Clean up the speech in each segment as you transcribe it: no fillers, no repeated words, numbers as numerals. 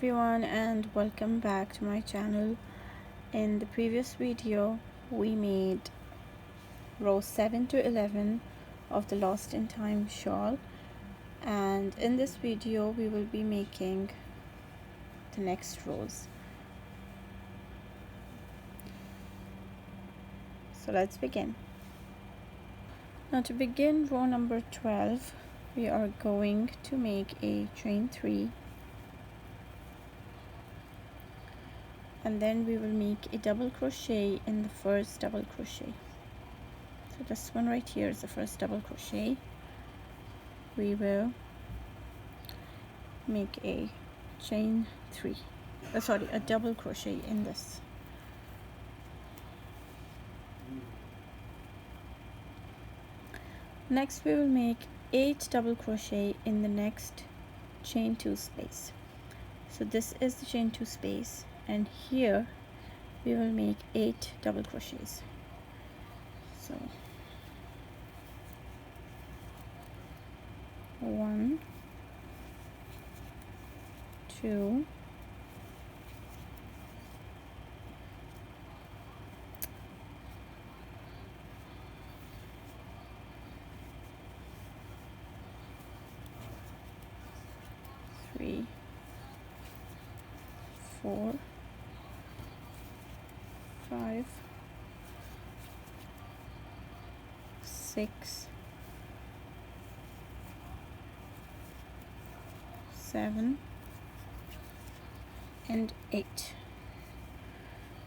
everyone, and welcome back to my channel. In the previous video we made rows 7 to 11 of the Lost in Time shawl, and in this video we will be making the next rows. So let's begin. Now to begin row number 12, we are going to make a chain 3, and then we will make a double crochet in the first double crochet. So this one right here is the first double crochet. We will make a chain 3, a double crochet in this. Next we will make 8 double crochet in the next chain 2 space. So this is the chain 2 space, and here we will make 8 double crochets. So 1, 2, 3, 4, 5, 6, 7, and 8.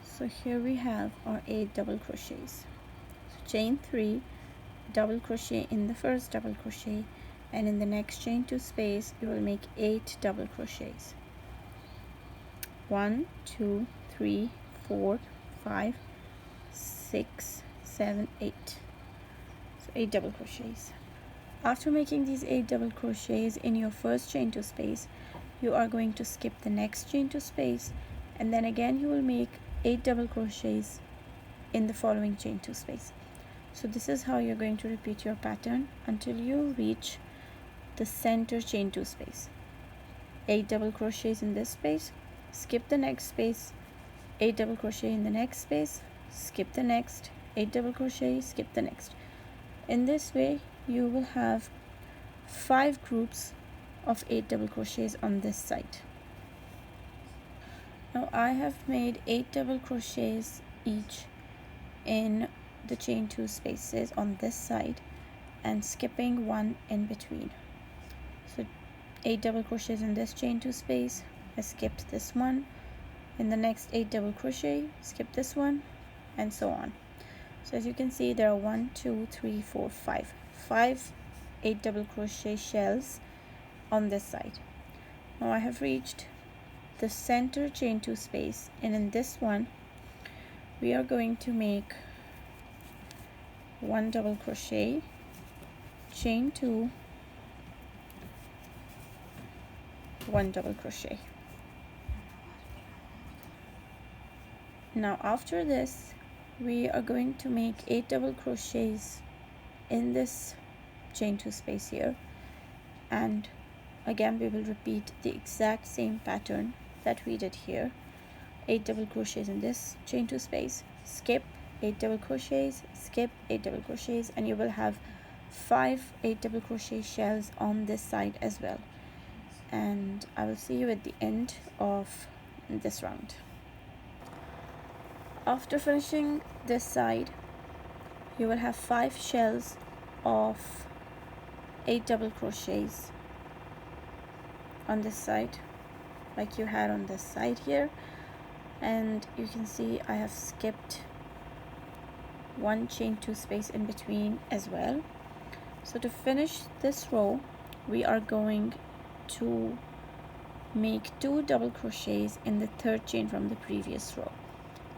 So here we have our 8 double crochets. So chain 3, double crochet in the first double crochet, and in the next chain 2 space you will make 8 double crochets. 1, 2, 3, 4, 5, 6, 7, 8. So 8 double crochets. After making these 8 double crochets in your first chain 2 space, you are going to skip the next chain 2 space, and then again you will make 8 double crochets in the following chain 2 space. So this is how you're going to repeat your pattern until you reach the center chain 2 space. 8 double crochets in this space, skip the next space, 8 double crochet in the next space, skip the next, 8 double crochet, skip the next. In this way you will have 5 groups of 8 double crochets on this side. Now I have made 8 double crochets each in the chain 2 spaces on this side and skipping one in between. So 8 double crochets in this chain 2 space, I skipped this one. In the next 8 double crochet, skip this one, and so on. So as you can see, there are 1, 2, 3, 4, 5 8 double crochet shells on this side. Now I have reached the center chain 2 space, and in this one we are going to make 1 double crochet, chain 2, 1 double crochet. Now after this we are going to make 8 double crochets in this chain 2 space here, and again we will repeat the exact same pattern that we did here. 8 double crochets in this chain 2 space, skip 8 double crochets, skip 8 double crochets, and you will have 5 8 double crochet shells on this side as well. And I will see you at the end of this round. After finishing this side, you will have 5 shells of 8 double crochets on this side, like you had on this side here. And you can see I have skipped one chain 2 space in between as well. So to finish this row, we are going to make 2 double crochets in the third chain from the previous row.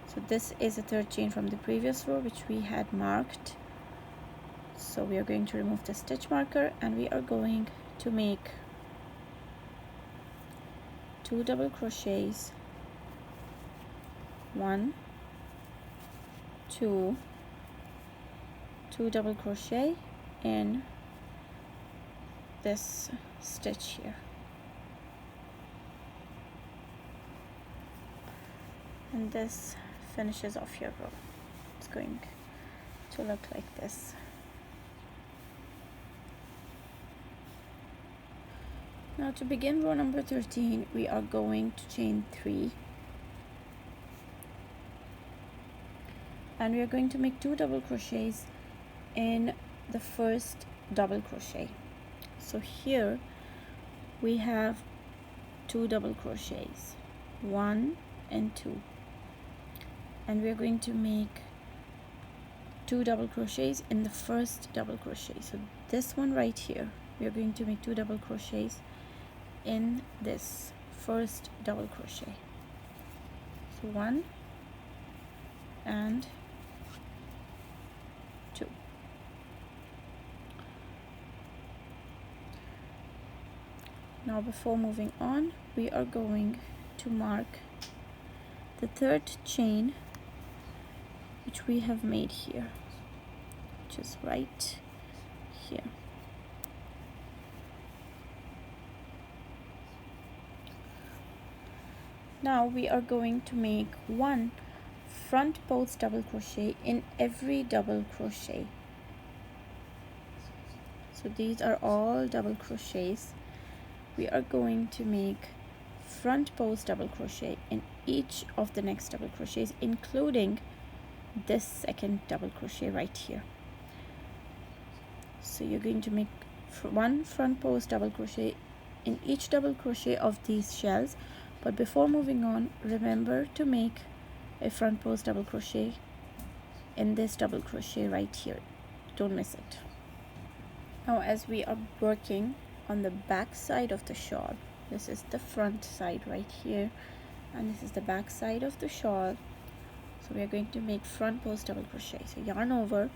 So this is the third chain from the previous row which we had marked. So we are going to remove the stitch marker, and we are going to make 2 double crochets, 1, 2, 2 double crochet in this stitch here. and this finishes off your row. It's going to look like this. Now to begin row number 13, we are going to chain 3, and we are going to make 2 double crochets in the first double crochet. So here we have 2 double crochets, 1 and 2, and we are going to make 2 double crochets in the first double crochet. So this one right here, we are going to make 2 double crochets in this first double crochet. So 1 and 2. Now before moving on, we are going to mark the third chain which we have made here, which is right here. Now we are going to make 1 front post double crochet in every double crochet. So these are all double crochets. We are going to make front post double crochet in each of the next double crochets, including this second double crochet right here. So you're going to make 1 front post double crochet in each double crochet of these shells. But before moving on, remember to make a front post double crochet in this double crochet right here. Don't miss it. Now as we are working on the back side of the shawl, this is the front side right here, and this is the back side of the shawl. So we are going to make front post double crochet. So yarn over,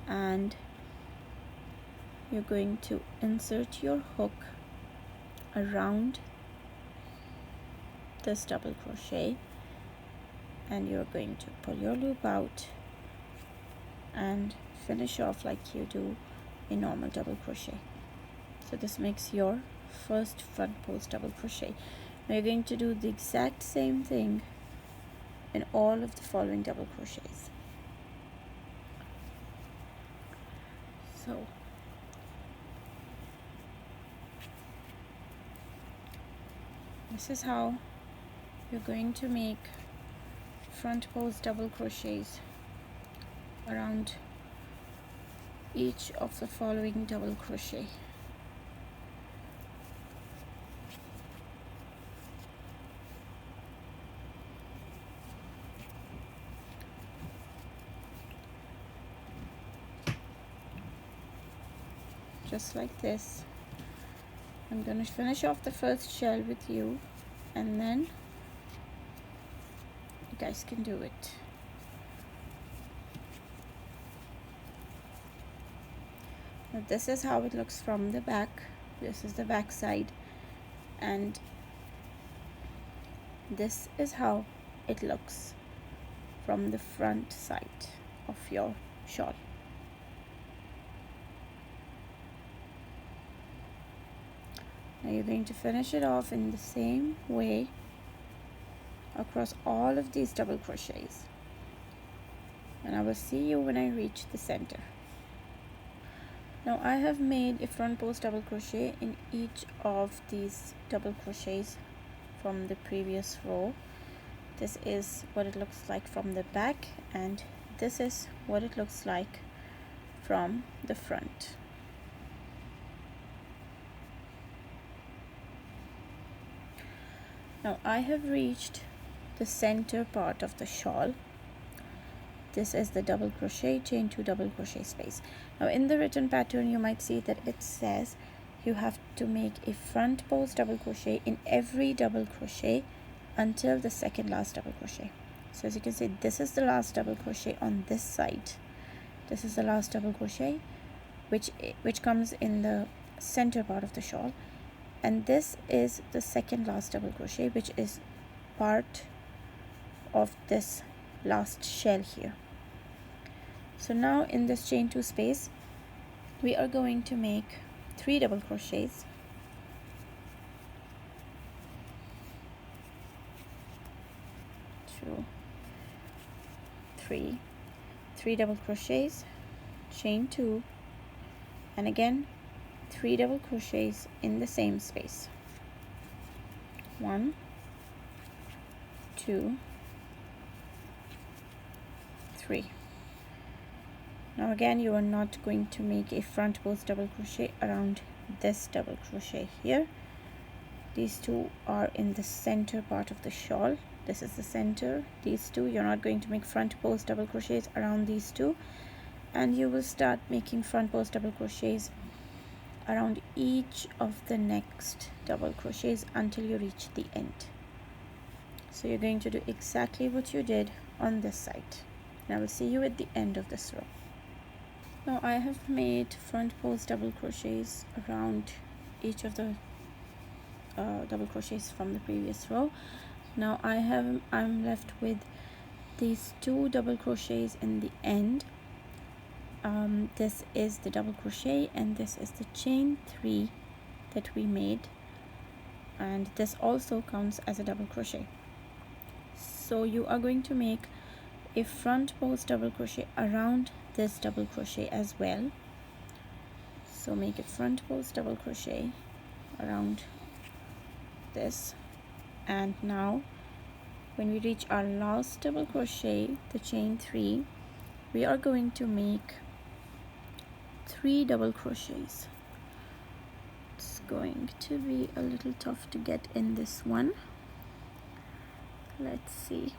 and you're going to insert your hook around this double crochet, and you're going to pull your loop out and finish off like you do a normal double crochet. So this makes your first front post double crochet. Now you're going to do the exact same thing in all of the following double crochets. So this is how you're going to make front post double crochets around each of the following double crochet. Just like this. I'm going to finish off the first shell with you, and then you guys can do it. Now this is how it looks from the back. This is the back side, and this is how it looks from the front side of your shawl. Now you're going to finish it off in the same way across all of these double crochets, and I will see you when I reach the center. Now I have made a front post double crochet in each of these double crochets from the previous row. This is what it looks like from the back, and this is what it looks like from the front. Now I have reached the center part of the shawl. This is the double crochet, chain 2 double crochet space. Now in the written pattern you might see that it says you have to make a front post double crochet in every double crochet until the second last double crochet. So as you can see, this is the last double crochet on this side. This is the last double crochet which comes in the center part of the shawl, and this is the second last double crochet which is part of this last shell here. So now in this chain 2 space we are going to make 3 double crochets, 2 3, 3 double crochets, chain 2, and again 3 double crochets in the same space. 1, 2, 3. Now again, you are not going to make a front post double crochet around this double crochet here. These two are in the center part of the shawl. This is the center. These two, you're not going to make front post double crochets around these two, and you will start making front post double crochets around each of the next double crochets until you reach the end. So you're going to do exactly what you did on this side. And I will see you at the end of this row. Now I have made front post double crochets around each of the double crochets from the previous row. Now I'm left with these 2 double crochets in the end. This is the double crochet and this is the chain 3 that we made, and this also counts as a double crochet. So you are going to make a front post double crochet around this double crochet as well. So make a front post double crochet around this, and now when we reach our last double crochet, the chain 3, we are going to make 3 double crochets. It's going to be a little tough to get in this one. Let's see.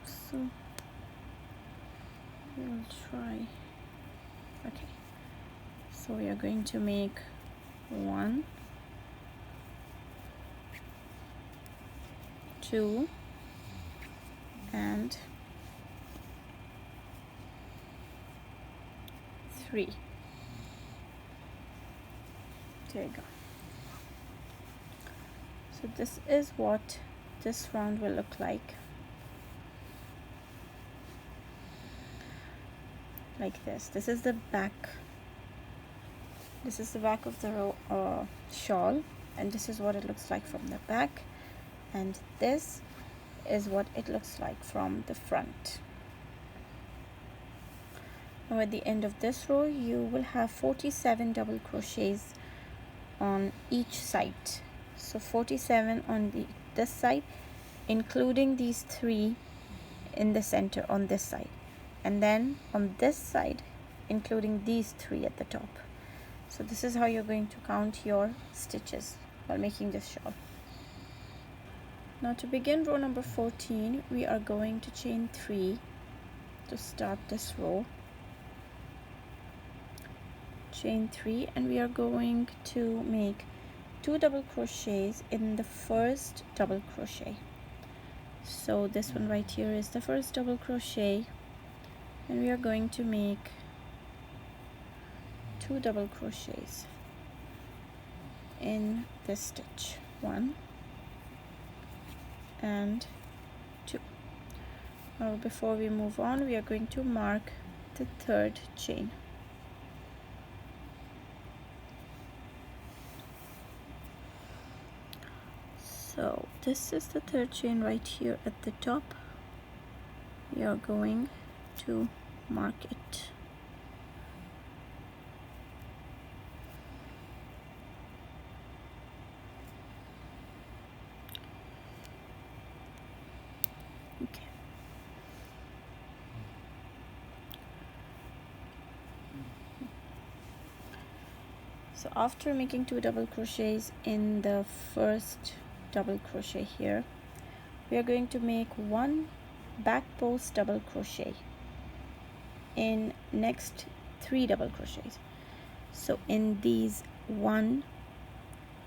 So we'll try. Okay, so we are going to make 1, 2, and 3. There you go. So this is what this round will look like this. This is the back. This is the back of the row shawl, and this is what it looks like from the back, and this is what it looks like from the front. Now at the end of this row, you will have 47 double crochets on each side. So 47 on this side, including these 3 in the center on this side, and then on this side including these 3 at the top. So this is how you're going to count your stitches while making this shawl. Now to begin row number 14, we are going to chain 3 to start this row. Chain 3, and we are going to make 2 double crochets in the first double crochet. So this one right here is the first double crochet, and we are going to make 2 double crochets in this stitch, 1 and 2. Now before we move on, we are going to mark the third chain. So this is the third chain right here at the top. We are going to mark it. Okay. So after making 2 double crochets in the first double crochet here, we are going to make 1 back post double crochet in next 3 double crochets. So in these 1,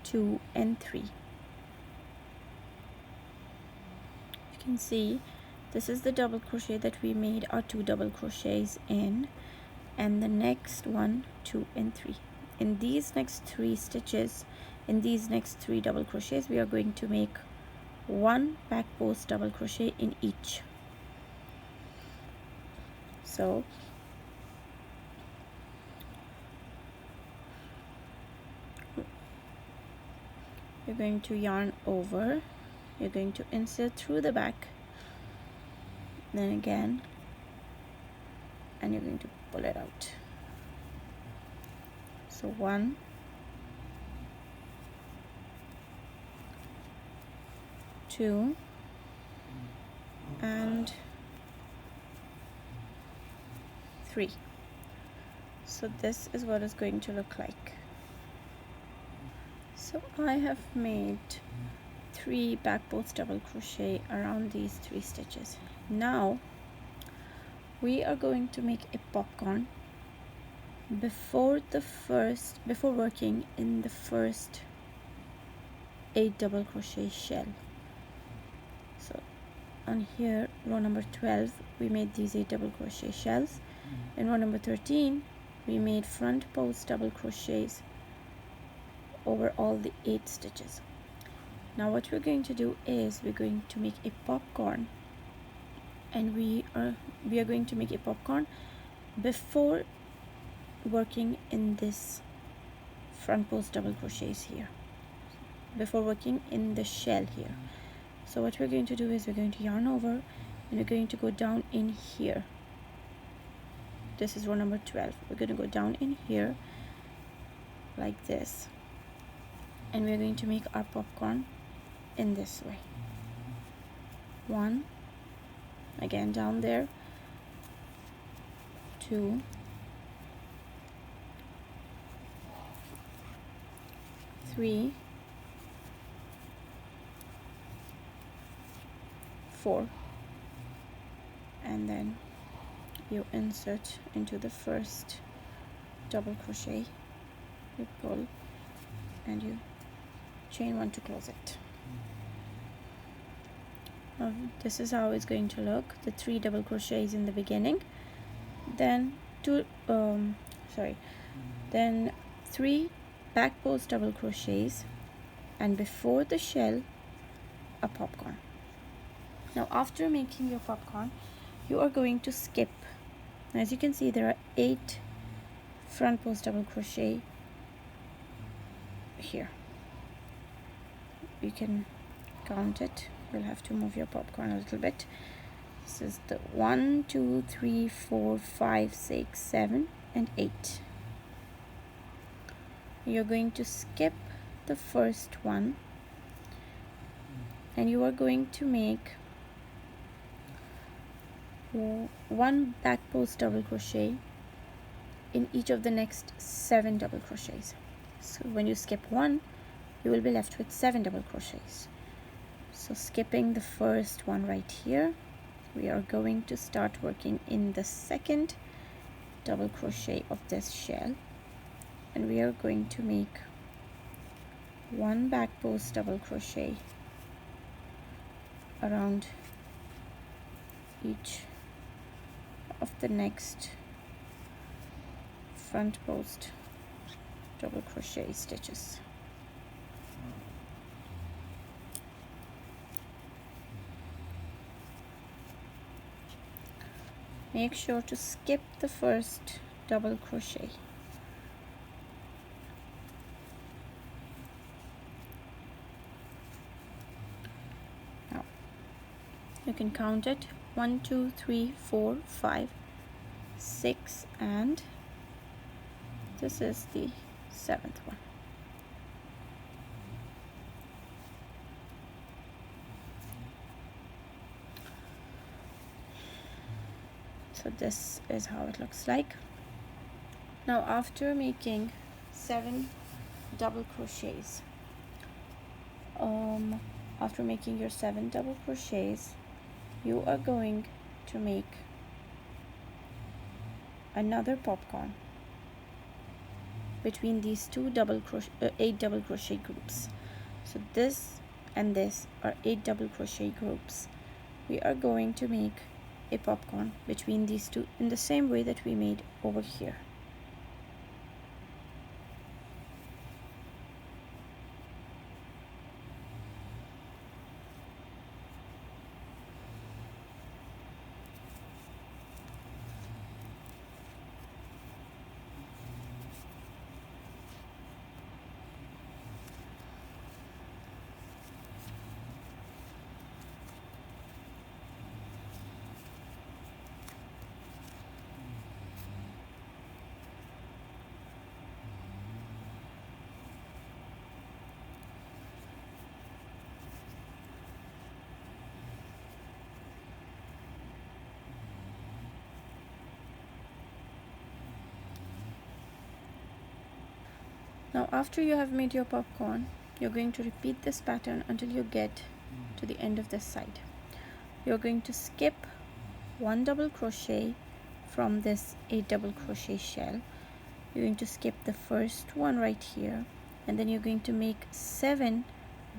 2 and 3, you can see this is the double crochet that we made our 2 double crochets in, and the next 1, 2 and 3. In these next 3 stitches, in these next 3 double crochets, we are going to make 1 back post double crochet in each. So you're going to yarn over, you're going to insert through the back, then again, and you're going to pull it out. So 1, 2, and 3. So this is what it's going to look like. So I have made 3 back post double crochet around these 3 stitches. Now we are going to make a popcorn before working in the first 8 double crochet shell. So on here, row number 12, we made these 8 double crochet shells. In row number 13, we made front post double crochets over all the 8 stitches. Now what we're going to do is we're going to make a popcorn, and we are going to make a popcorn before working in this front post double crochets here, before working in the shell here. So what we're going to do is we're going to yarn over, and we're going to go down in here. This is row number 12. We're going to go down in here like this, and we're going to make our popcorn in this way. 1, again down there, 2, 3, 4, and then you insert into the first double crochet, you pull, and you chain 1 to close it. This is how it's going to look. The 3 double crochets in the beginning, then 3 back post double crochets, and before the shell, a popcorn. Now after making your popcorn, you are going to skip. As you can see, there are 8 front post double crochet here. You can count it. You'll have to move your popcorn a little bit. This is the 1, 2, 3, 4, 5, 6, 7, and 8. You're going to skip the first one, and you are going to make 1 back post double crochet in each of the next 7 double crochets. So when you skip 1, you will be left with 7 double crochets. So skipping the first one right here, we are going to start working in the second double crochet of this shell, and we are going to make 1 back post double crochet around each of the next front post double crochet stitches. Make sure to skip the first double crochet. Now you can count it: 1, 2, 3, 4, 5, 6, and this is the 7th one. So this is how it looks like. Now after making 7 double crochets, after making your 7 double crochets, you are going to make another popcorn between these 8 double crochet groups. So this and this are 8 double crochet groups. We are going to make a popcorn between these 2 in the same way that we made over here. Now after you have made your popcorn, you're going to repeat this pattern until you get to the end of this side. You're going to skip 1 double crochet from this 8 double crochet shell. You're going to skip the first one right here, and then you're going to make 7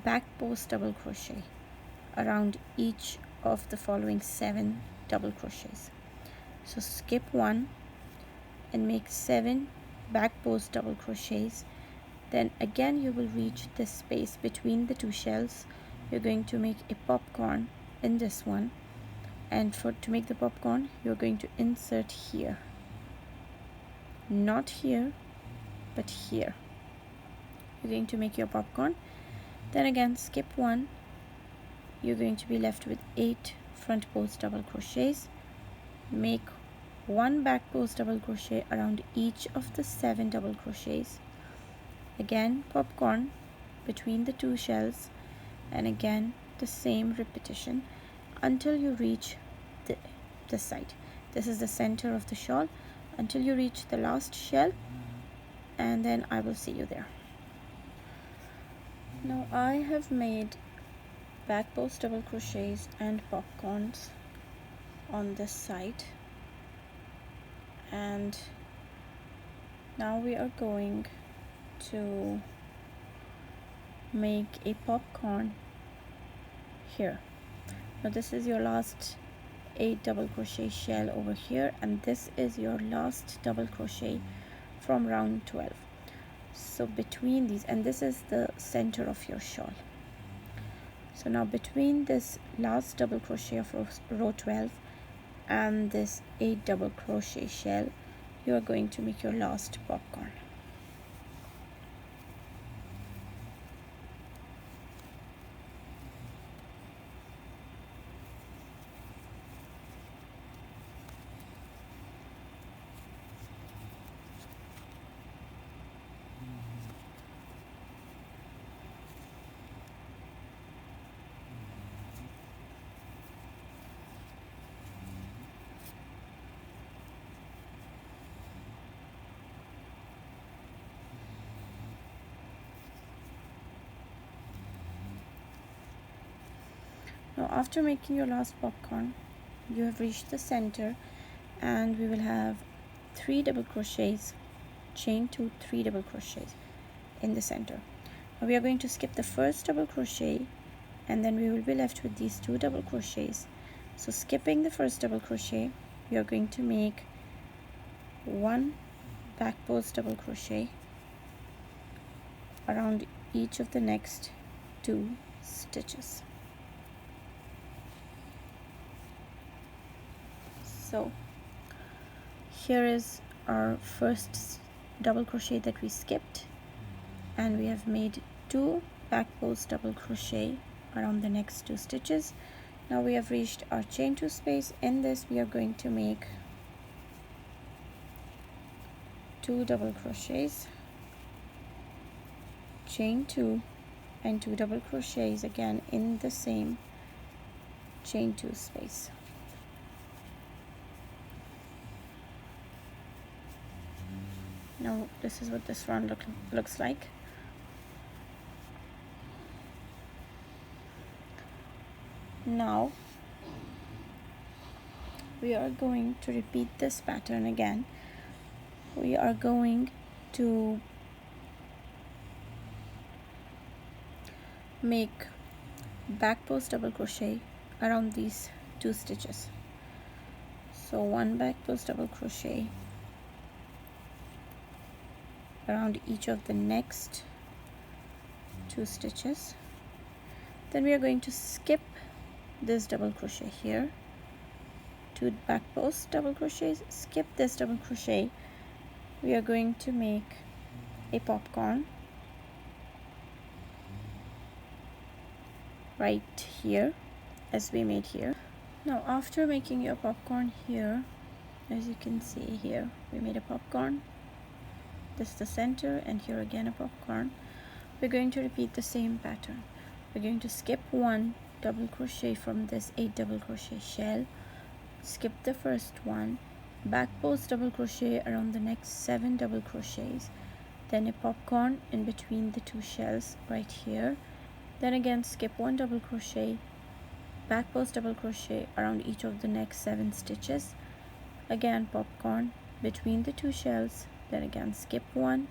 back post double crochet around each of the following 7 double crochets. So skip 1 and make 7 back post double crochets. Then again you will reach this space between the two shells. You're going to make a popcorn in this one, and to make the popcorn you're going to insert here, not here but here. You're going to make your popcorn, then again skip 1. You're going to be left with 8 front post double crochets. Make 1 back post double crochet around each of the 7 double crochets. Again popcorn between the two shells, and again the same repetition until you reach this side. This is the center of the shawl, until you reach the last shell, and then I will see you there. Now I have made back post double crochets and popcorns on this side, and now we are going to make a popcorn here. Now this is your last 8 double crochet shell over here, and this is your last double crochet from round 12. So between these, and this is the center of your shawl. So now between this last double crochet of row 12 and this 8 double crochet shell, you are going to make your last popcorn. Now after making your last popcorn, you have reached the center, and we will have 3 double crochets, chain 2, 3 double crochets in the center. Now we are going to skip the first double crochet, and then we will be left with these 2 double crochets. So skipping the first double crochet, we are going to make 1 back post double crochet around each of the next 2 stitches. So here is our first double crochet that we skipped, and we have made 2 back post double crochet around the next 2 stitches. Now we have reached our chain 2 space. In this we are going to make 2 double crochets, chain 2, and 2 double crochets again in the same chain 2 space. Now this is what this round looks like. Now we are going to repeat this pattern again. We are going to make back post double crochet around these 2 stitches. So 1 back post double crochet around each of the next 2 stitches. Then we are going to skip this double crochet here, 2 back post double crochets, skip this double crochet. We are going to make a popcorn right here as we made here. Now after making your popcorn here, as you can see here, we made a popcorn. This is the center, and here again a popcorn. We're going to repeat the same pattern. We're going to skip 1 double crochet from this 8 double crochet shell, skip the first one, back post double crochet around the next 7 double crochets, then a popcorn in between the two shells right here, then again skip 1 double crochet, back post double crochet around each of the next 7 stitches, again popcorn between the two shells, then again skip 1,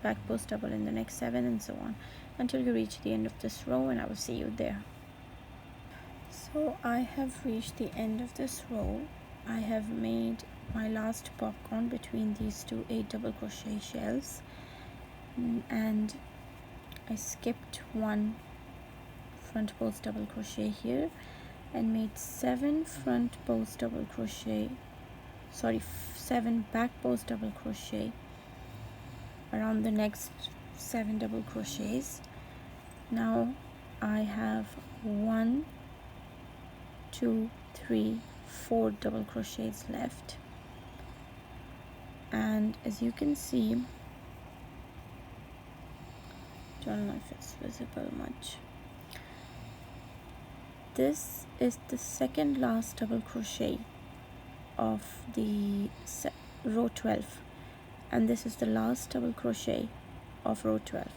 back post double in the next 7, and so on until you reach the end of this row, and I will see you there. So I have reached the end of this row. I have made my last popcorn between these two 8 double crochet shells, and I skipped 1 front post double crochet here and made 7 front post double crochet, 7 back post double crochet around the next 7 double crochets. Now I have 1, 2, 3, 4 double crochets left, and as you can see, don't know if it's visible much, this is the second last double crochet of the row 12, and this is the last double crochet of row 12.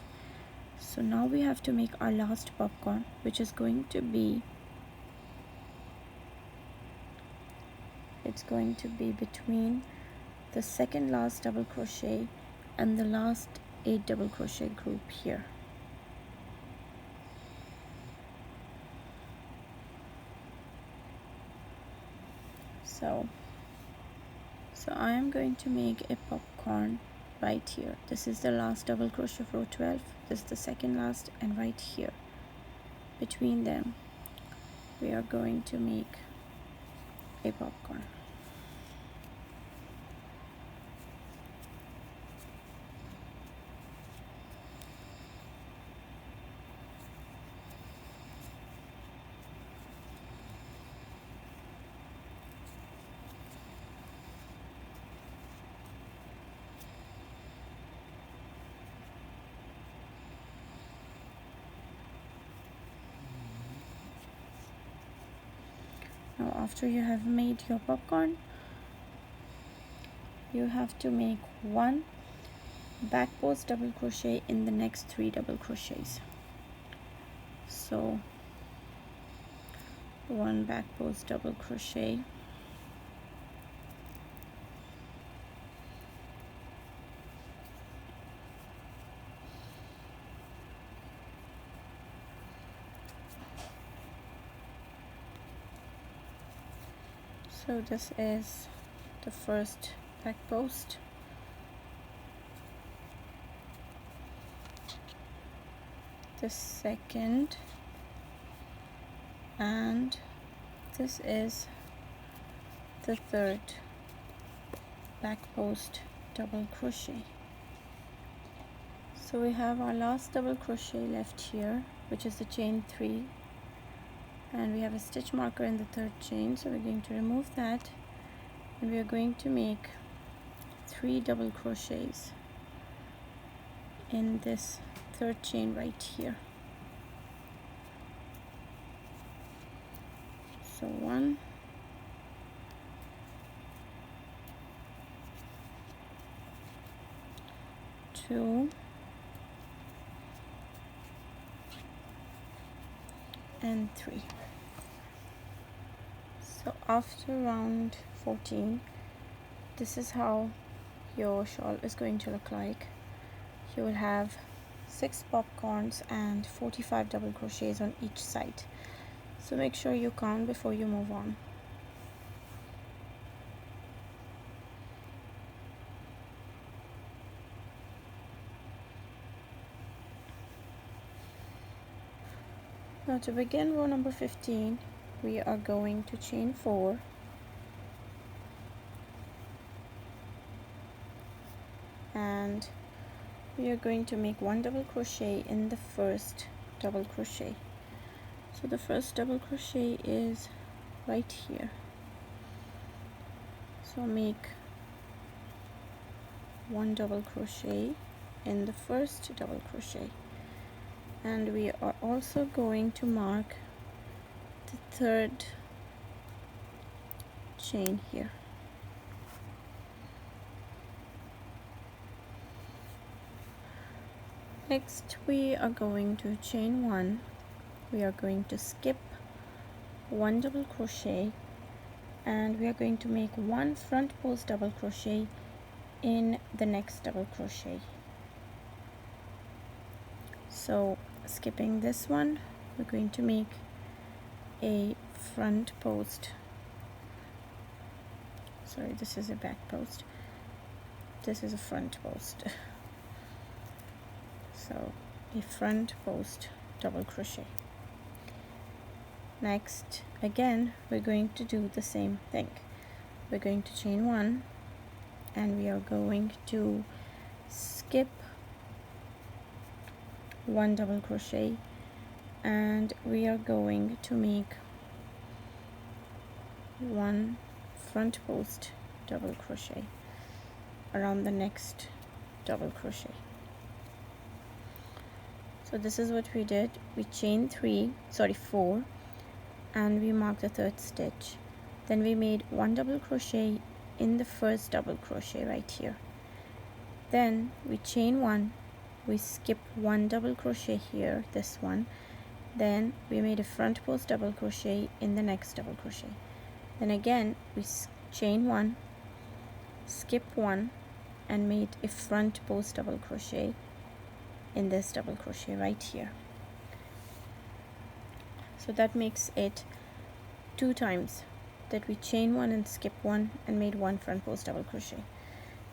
So now we have to make our last popcorn, which is going to be, it's going to be between the second last double crochet and the last 8 double crochet group here. So I am going to make a popcorn right here. This is the last double crochet of row 12, this is the second last, and right here between them we are going to make a popcorn. Now after you have made your popcorn, you have to make 1 back post double crochet in the next 3 double crochets. So 1 back post double crochet, so this is the first back post, the second, and this is the third back post double crochet. So we have our last double crochet left here, which is the chain 3, and we have a stitch marker in the third chain, so we're going to remove that, and we are going to make 3 double crochets in this third chain right here. So 1, 2, and 3. So after round 14, this is how your shawl is going to look like. You will have 6 popcorns and 45 double crochets on each side. So make sure you count before you move on. Now to begin row number 15, we are going to chain 4, and we are going to make 1 double crochet in the first double crochet. So the first double crochet is right here. So make 1 double crochet in the first double crochet, and we are also going to mark the third chain here. Next we are going to chain 1. We are going to skip 1 double crochet, and we are going to make 1 front post double crochet in the next double crochet. So skipping this one, we're going to make a front post, sorry, this is a back post, this is a front post. So a front post double crochet. Next, again, we're going to do the same thing. We're going to chain 1, and we are going to skip 1 double crochet, and we are going to make 1 front post double crochet around the next double crochet. So this is what we did. We chained 4, and we marked the 3rd stitch. Then we made 1 double crochet in the first double crochet right here. Then we chain 1, we skip 1 double crochet here, this one. Then we made a front post double crochet in the next double crochet. Then again we chain 1, skip 1, and made a front post double crochet in this double crochet right here. So that makes it 2 times that we chain 1 and skip 1 and made 1 front post double crochet.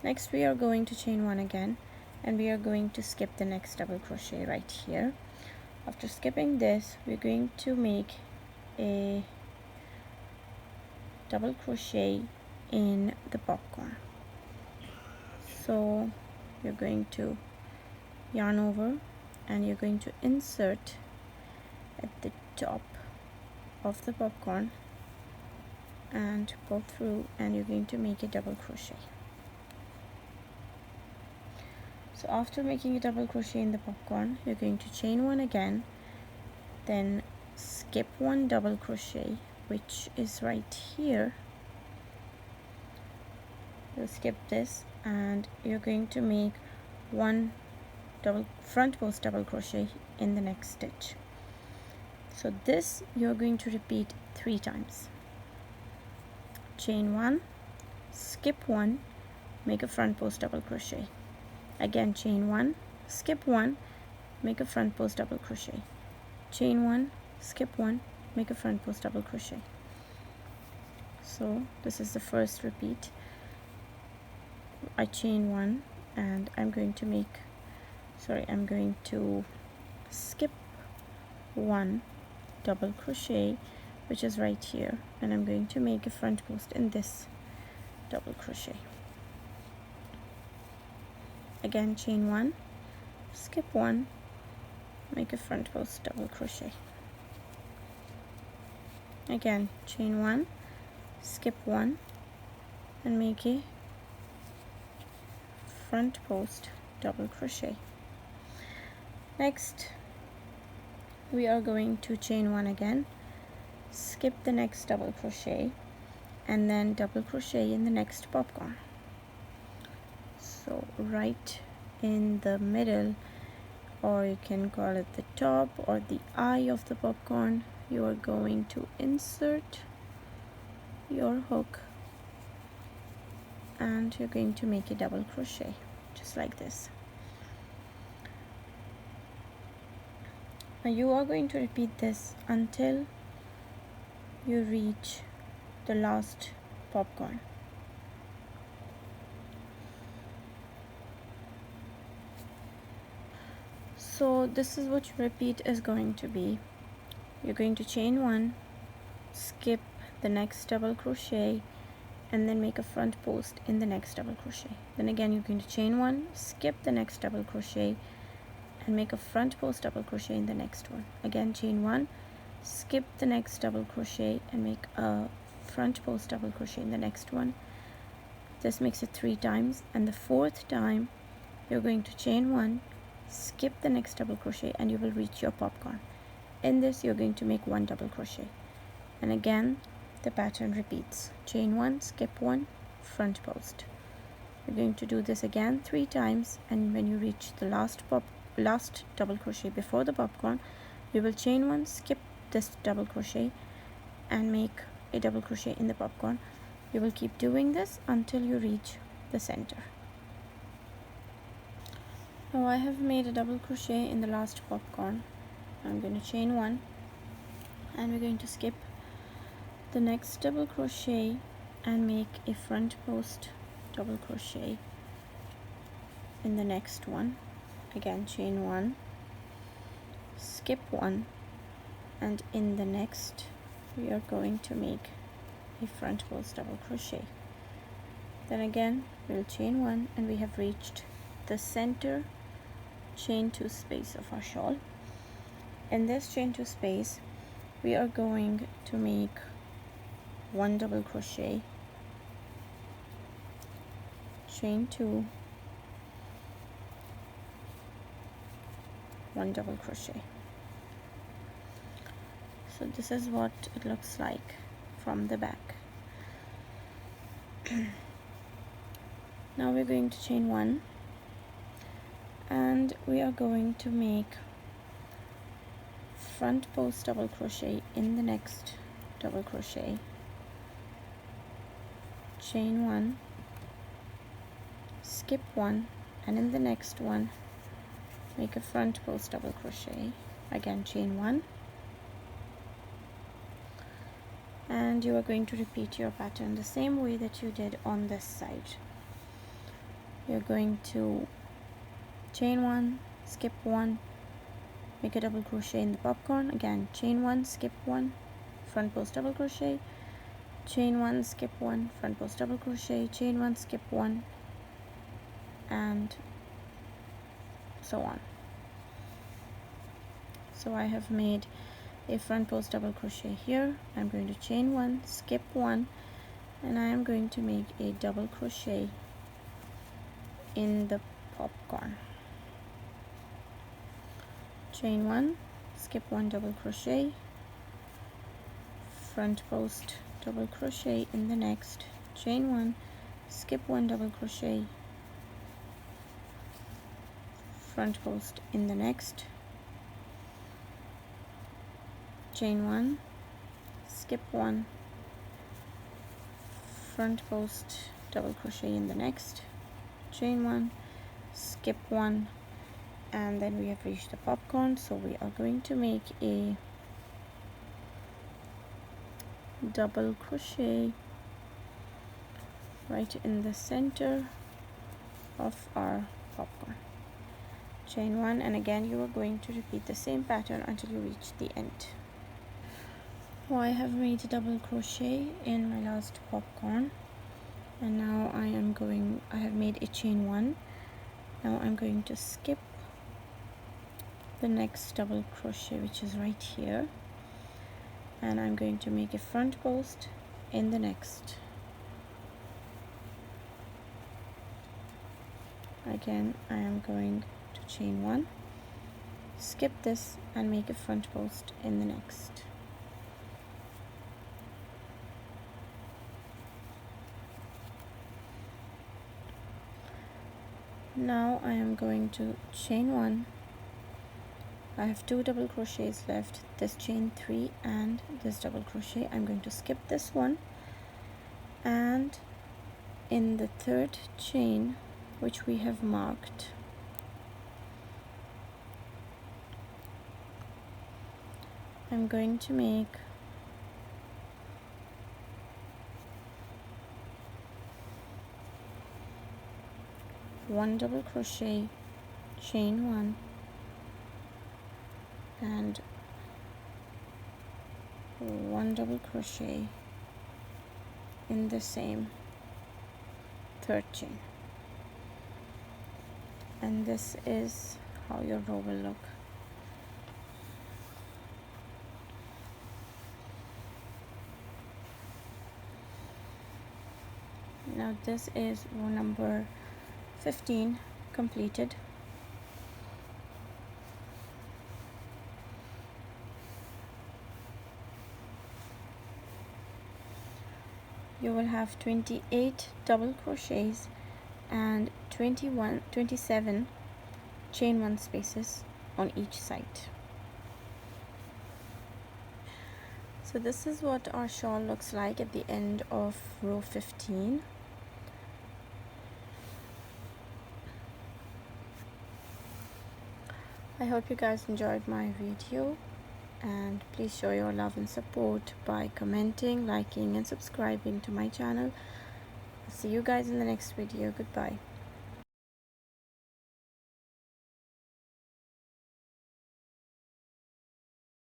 Next we are going to chain 1 again, and we are going to skip the next double crochet right here. After skipping this, we're going to make a double crochet in the popcorn. So you're going to yarn over, and you're going to insert at the top of the popcorn and pull through, and you're going to make a double crochet. So after making a double crochet in the popcorn, you're going to chain 1 again, then skip 1 double crochet, which is right here. You'll skip this, and you're going to make 1 front post double crochet in the next stitch. So this you're going to repeat 3 times. Chain 1, skip 1, make a front post double crochet. Again chain 1, skip 1, make a front post double crochet. Chain 1, skip 1, make a front post double crochet. So this is the first repeat. I chain 1, and I'm going to skip 1 double crochet, which is right here, and I'm going to make a front post in this double crochet. Again chain 1, skip 1, make a front post double crochet. Again chain 1, skip 1, and make a front post double crochet. Next we are going to chain 1 again, skip the next double crochet, and then double crochet in the next popcorn. So right in the middle, or you can call it the top or the eye of the popcorn, you are going to insert your hook, and you're going to make a double crochet just like this. Now you are going to repeat this until you reach the last popcorn. So this is what your repeat is going to be. You're going to chain 1, skip the next double crochet, and then make a front post in the next double crochet. Then again you're going to chain 1, skip the next double crochet, and make a front post double crochet in the next one. Again chain 1, skip the next double crochet, and make a front post double crochet in the next one. This makes it 3 times, and the 4th time you're going to chain 1, skip the next double crochet, and you will reach your popcorn. In this you're going to make 1 double crochet, and again the pattern repeats. Chain 1, skip 1, front post. You're going to do this again 3 times, and when you reach the last last double crochet before the popcorn, you will chain one, skip this double crochet and make a double crochet in the popcorn. You will keep doing this until you reach the center. Now I have made a double crochet in the last popcorn. I'm going to chain one and we're going to skip the next double crochet and make a front post double crochet in the next one. Again, chain one, skip one, and in the next we are going to make a front post double crochet. Then again we'll chain one and we have reached the center chain two space of our shawl. In this chain two space we are going to make one double crochet, chain two, one double crochet. So this is what it looks like from the back. Now we're going to chain one and we are going to make front post double crochet in the next double crochet, chain one, skip one, and in the next one make a front post double crochet. Again, chain one, and you are going to repeat your pattern the same way that you did on this side. You're going to chain one, skip one, make a double crochet in the popcorn. Again, chain one, skip one, front post double crochet, chain one, skip one, front post double crochet, chain one, skip one, and so on. So I have made a front post double crochet here. I'm going to chain one, skip one, and I am going to make a double crochet in the popcorn. Chain one, skip one, double crochet, front post double crochet in the next, chain one, skip one, double crochet, front post in the next, chain one, skip one, front post double crochet in the next, chain one, skip one, and then we have reached the popcorn. So we are going to make a double crochet right in the center of our popcorn, chain one, and again you are going to repeat the same pattern until you reach the end. Now I have made a double crochet in my last popcorn, and now I have made a chain one. Now I'm going to skip the next double crochet, which is right here, and I'm going to make a front post in the next. Again, I am going to chain one, skip this, and make a front post in the next. Now I am going to chain one. I have two double crochets left, this chain three and this double crochet. I'm going to skip this one, and in the third chain which we have marked, I'm going to make one double crochet, chain one, and one double crochet in the same third chain, and this is how your row will look. Now this is row number 15 completed. You will have 28 double crochets and 27 chain 1 spaces on each side. So this is what our shawl looks like at the end of row 15. I hope you guys enjoyed my video, and please show your love and support by commenting, liking and subscribing to my channel. See you guys in the next video. Goodbye.